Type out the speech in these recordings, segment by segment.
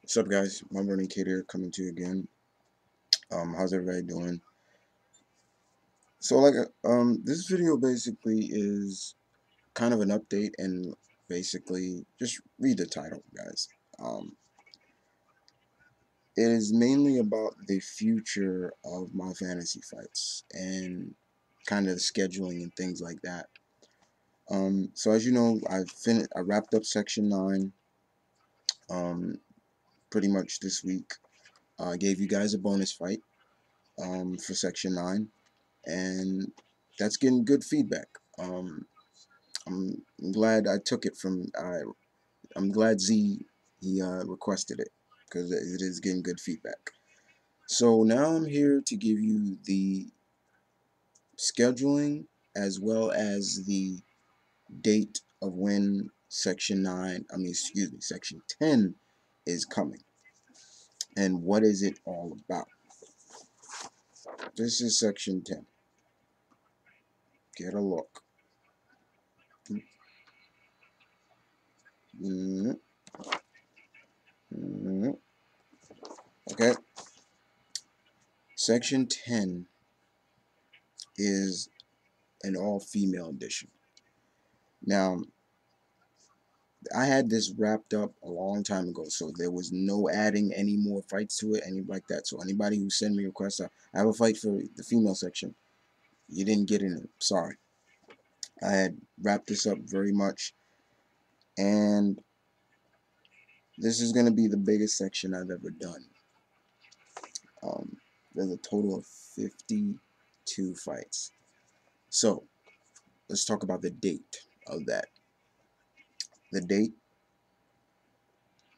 What's up, guys? M.V.K here, coming to you again. How's everybody doing? So, this video basically is kind of an update, and basically just read the title, guys. Um, it is mainly about the future of my fantasy fights and kind of the scheduling and things like that. So as you know, I wrapped up section 9, pretty much this week. I gave you guys a bonus fight, for section 9. And that's getting good feedback. I'm glad I took it from. I'm glad Z he requested it because it is getting good feedback. So now I'm here to give you the scheduling as well as the date of when section 9. Excuse me, section 10 is coming and what is it all about. This is section 10. Get a look. Mm -hmm. Okay. Section 10 is an all-female edition. Now, I had this wrapped up a long time ago, so there was no adding any more fights to it, anything like that. So anybody who send me requests, I have a fight for the female section. You didn't get in it. Sorry. I had wrapped this up very much, and this is going to be the biggest section I've ever done. There's a total of 52 fights. So, let's talk about the date of that. The date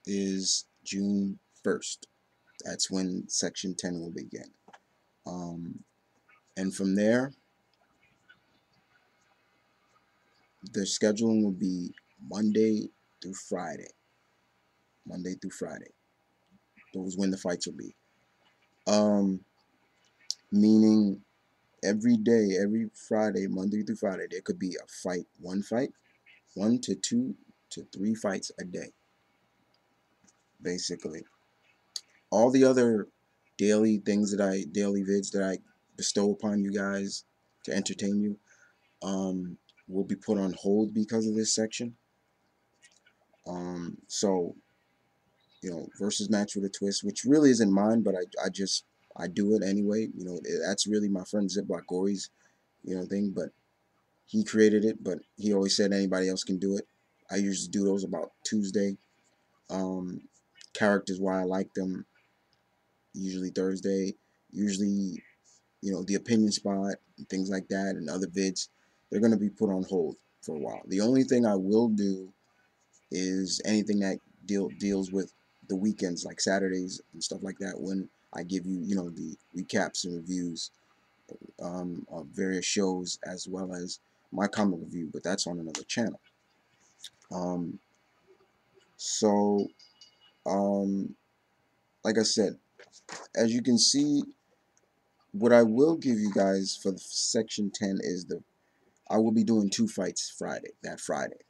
is June 1st. That's when section 10 will begin. And from there, the scheduling will be Monday through Friday. Monday through Friday. Those when the fights will be. Meaning every day, every Friday, Monday through Friday, there could be a fight, one fight, 1 to 2 to 3 fights a day. Basically. All the other daily vids that I bestow upon you guys to entertain you, will be put on hold because of this section. So, versus match with a twist, which really isn't mine, but I do it anyway. That's really my friend Ziploc Gory's, thing, but he created it, but he always said anybody else can do it. I usually do those about Tuesday. Characters, why I like them, usually Thursday. Usually, the opinion spot and things like that and other vids, they're going to be put on hold for a while. The only thing I will do is anything that deals with the weekends, like Saturdays and stuff like that, when I give you, the recaps and reviews of various shows, as well as my comic review, but that's on another channel. Um, so, like I said, as you can see, what I will give you guys for the section 10 is I will be doing 2 fights that Friday.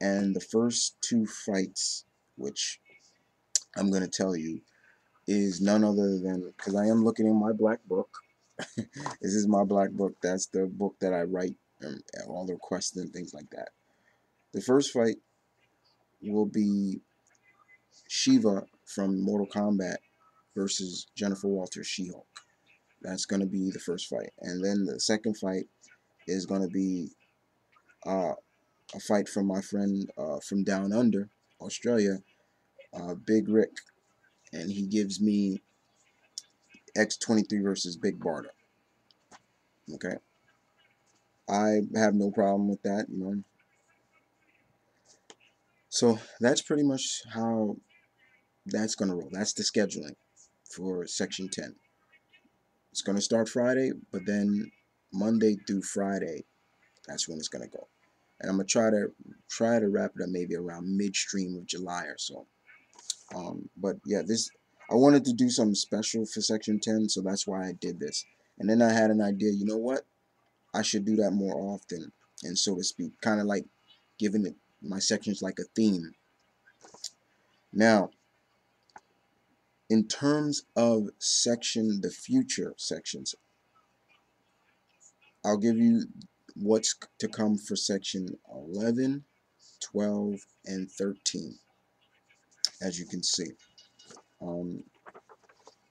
And the first 2 fights, which I'm going to tell you, is none other than, because I am looking in my black book. This is my black book. That's the book that I write all the requests and things like that. The first fight will be Shiva from Mortal Kombat versus Jennifer Walters, She-Hulk. That's going to be the first fight. And then the second fight is going to be a fight from my friend from down under, Australia, Big Rick. And he gives me X-23 versus Big Barda. Okay? I have no problem with that, So that's pretty much how that's going to roll. That's the scheduling for section 10. It's going to start Friday, but then Monday through Friday, that's when it's going to go. And I'm going to try to wrap it up maybe around midstream of July or so. But yeah, I wanted to do something special for section 10, so that's why I did this. And then I had an idea, you know what? I should do that more often, and so to speak, kind of like giving my sections like a theme. Now, In terms of the future sections, I'll give you what's to come for section 11, 12, and 13, as you can see. Um,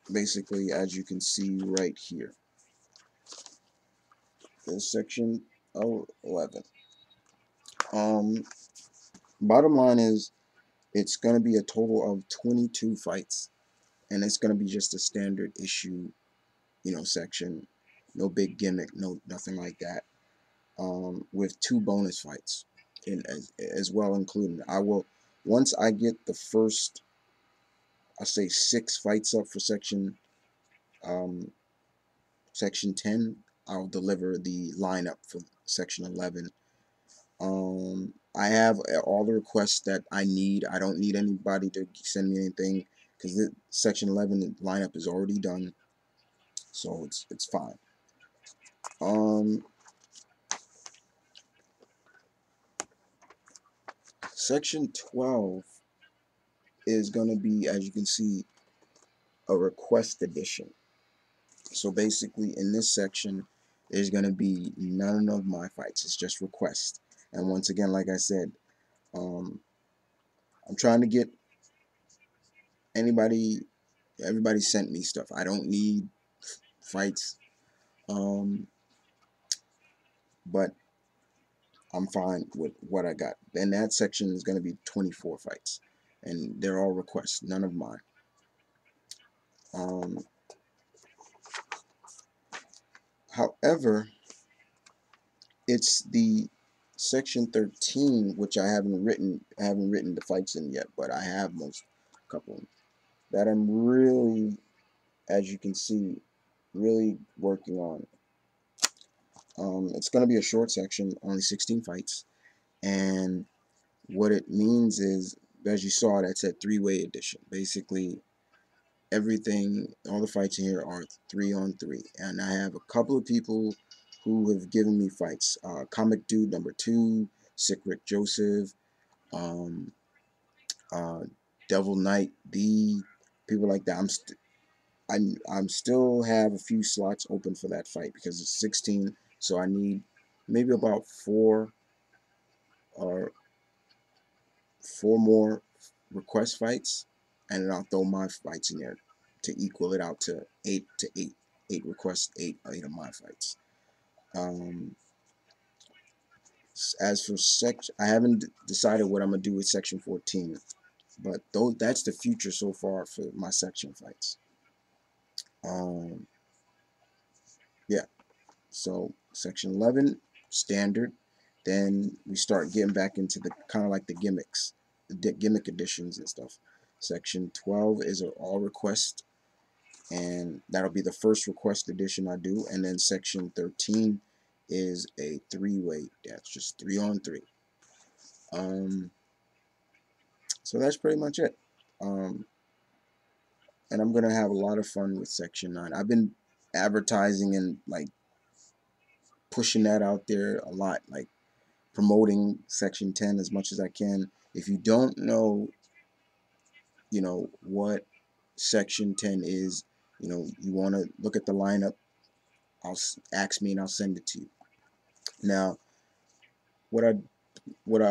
Basically, as you can see right here, is section 11. Um, Bottom line is, it's going to be a total of 22 fights, and it's going to be just a standard issue, section. No big gimmick, nothing like that. With 2 bonus fights, as well including. I will, once I get the first, I say 6 fights up for um, section 10, I'll deliver the lineup for section 11. I have all the requests that I need. I don't need anybody to send me anything, because the section 11 lineup is already done, so it's fine. Section 12 is going to be, as you can see, a request edition. So basically, in this section, there's going to be none of my fights. It's just requests. And once again, like I said, um, I'm trying to get everybody sent me stuff. I don't need fights, but I'm fine with what I got. And that section is going to be 24 fights, and they're all requests, none of mine. However, it's the section 13, which I haven't written the fights in yet, but I have most couple of them, that I'm really, as you can see, really working on. It's going to be a short section, only 16 fights, and what it means is, as you saw, that's a 3-way edition. Basically, everything, all the fights in here are 3-on-3, and I have a couple of people who have given me fights. Comic Dude #2, Sick Rick Joseph, um, uh, Devil Knight B, people like that. I'm still have a few slots open for that fight because it's 16, so I need maybe about 4 more request fights, and then I'll throw my fights in there to equal it out to 8 requests, 8 of my fights. As for I haven't decided what I'm gonna do with section 14, but that's the future so far for my section fights. Yeah, so section 11 standard, then we start getting back into the kind of like the gimmicks, the gimmick editions and stuff. Section 12 is an all request, and that'll be the first request edition I do. And then section 13 is a 3-way. That's just 3-on-3. So that's pretty much it. And I'm gonna have a lot of fun with section 9. I've been advertising and like pushing that out there a lot, like promoting section 10 as much as I can. If you don't know, what section 10 is, you want to look at the lineup, ask me and I'll send it to you. Now, what I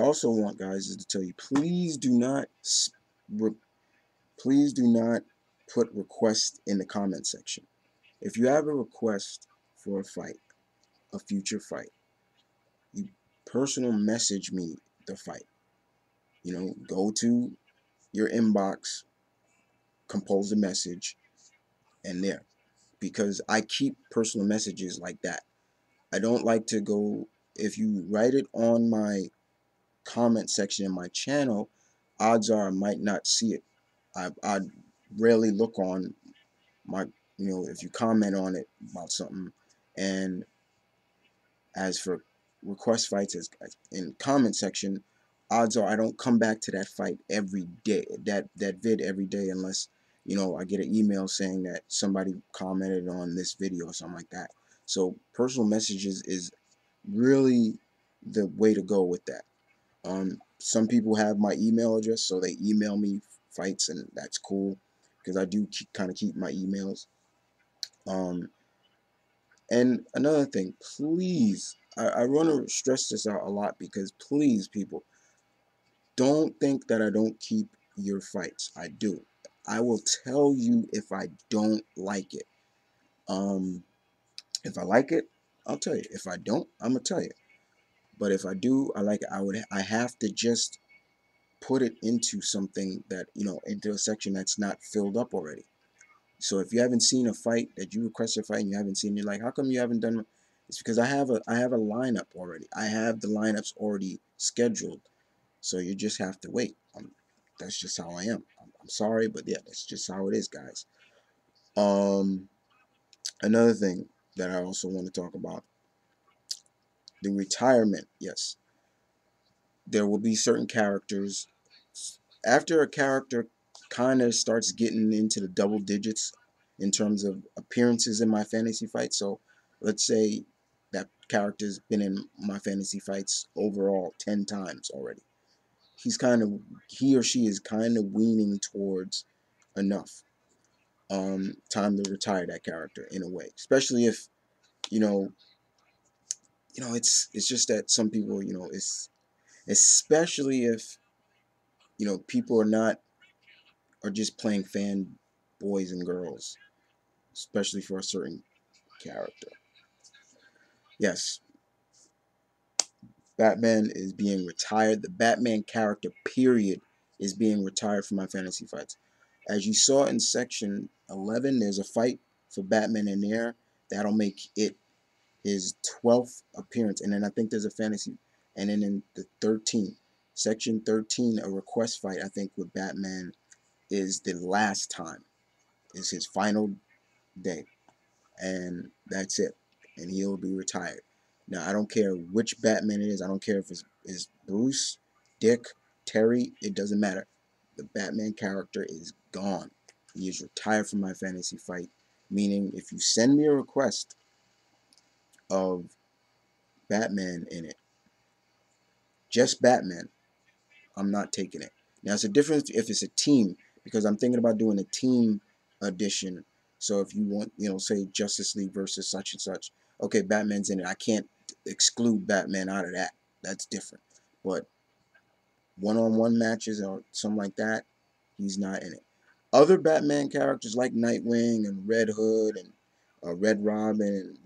also want, guys, is to tell you, please do not put requests in the comment section. If you have a request for a fight, a future fight, you personal message me the fight. Go to your inbox, compose a message, and there. Because I keep personal messages like that. I don't like to go, if you write it on my comment section in my channel, odds are I might not see it. I rarely look on my, if you comment on it about something. And as for request fights, as in comment section, odds are I don't come back to that fight every day, that vid every day, unless I get an email saying that somebody commented on this video or something like that. So personal messages is really the way to go with that. Some people have my email address, so they email me fights, and that's cool because I do kind of keep my emails. Um, and another thing, please, I want to stress this out a lot because please, people, don't think that I don't keep your fights. I do. I will tell you if I don't like it. Um, if I like it, I'll tell you. If I don't, I'm gonna tell you. But if I do, I like it. I have to just put it into something that, into a section that's not filled up already. So if you haven't seen a fight that you requested a fight and you haven't seen, you're like, how come you haven't done it? It's because I have a lineup already. I have the lineups already scheduled. So you just have to wait. That's just how I am. I'm sorry, but yeah, that's just how it is, guys. Um, Another thing that I also want to talk about, the retirement. Yes, there will be certain characters. After a character kind of starts getting into the double digits in terms of appearances in my fantasy fight. So let's say that character's been in my fantasy fights overall 10 times already. He or she is kind of weaning towards enough time to retire that character in a way, especially if you know it's just that some people, it's especially if people are just playing fan boys and girls, especially for a certain character. Yes, Batman is being retired. The Batman character, period, is being retired from my fantasy fights. As you saw in section 11, there's a fight for Batman in there. That'll make it his 12th appearance. And then I think there's a fantasy. And then in the 13th, section 13, a request fight, I think, with Batman is the last time. Is his final day. And that's it. And he'll be retired. Now, I don't care which Batman it is. I don't care if it's Bruce, Dick, Terry. It doesn't matter. The Batman character is gone. He is retired from my fantasy fight. Meaning, if you send me a request of Batman in it, just Batman, I'm not taking it. Now, it's a difference if it's a team, because I'm thinking about doing a team edition. So if you want, say Justice League versus such and such, okay, Batman's in it. I can't exclude Batman out of that. That's different. But one-on-one matches or something like that, he's not in it. Other Batman characters like Nightwing and Red Hood and Red Robin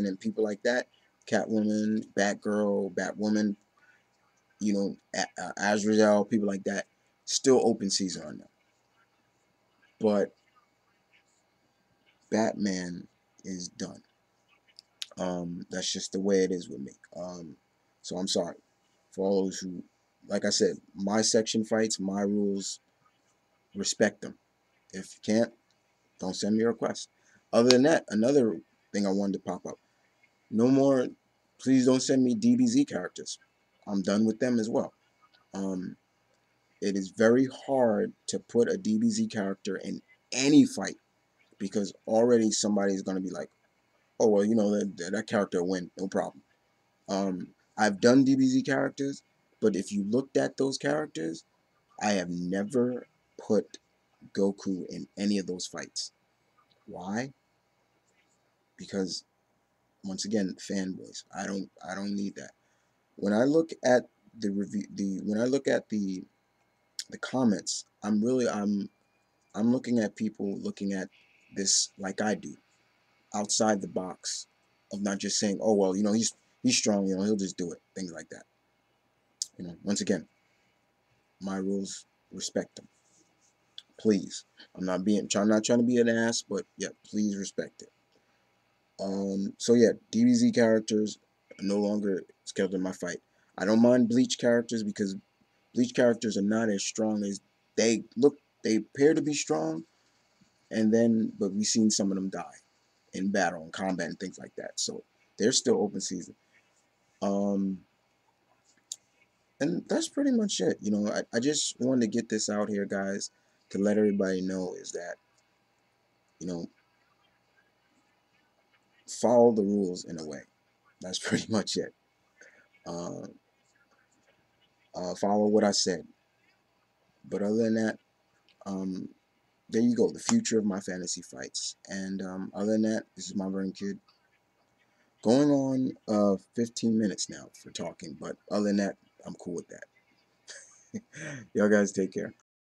and people like that, Catwoman, Batgirl, Batwoman, Azrael, people like that, still open season on them. But Batman is done. That's just the way it is with me. So I'm sorry for all those who, like I said, my section fights, my rules, respect them. If you can't, don't send me a request. Other than that, another thing I wanted to pop up. No more, please don't send me DBZ characters. I'm done with them as well. Um, it is very hard to put a DBZ character in any fight because already somebody is going to be like, oh, well, that character will win, no problem. I've done DBZ characters, but if you looked at those characters, I have never put Goku in any of those fights. Why? Because once again, fanboys. I don't need that. When I look at the review, when I look at the comments, I'm looking at people looking at this like I do, outside the box of not just saying, oh well, he's strong, he'll just do it, things like that. Once again, my rules, respect them, please. I'm not trying to be an ass, but yeah, please respect it. So yeah, DBZ characters are no longer scheduled in my fight. I don't mind Bleach characters because Bleach characters are not as strong as they look. They appear to be strong, but we've seen some of them die in battle and combat and things like that. So they're still open season. Um, and that's pretty much it. I just wanted to get this out here, guys, to let everybody know is that, you know, follow the rules in a way. That's pretty much it. Uh, follow what I said. But other than that, um, there you go, the future of my fantasy fights. And other than that, this is my Burn Kid. Going on 15 minutes now for talking, but other than that, I'm cool with that. Y'all guys take care.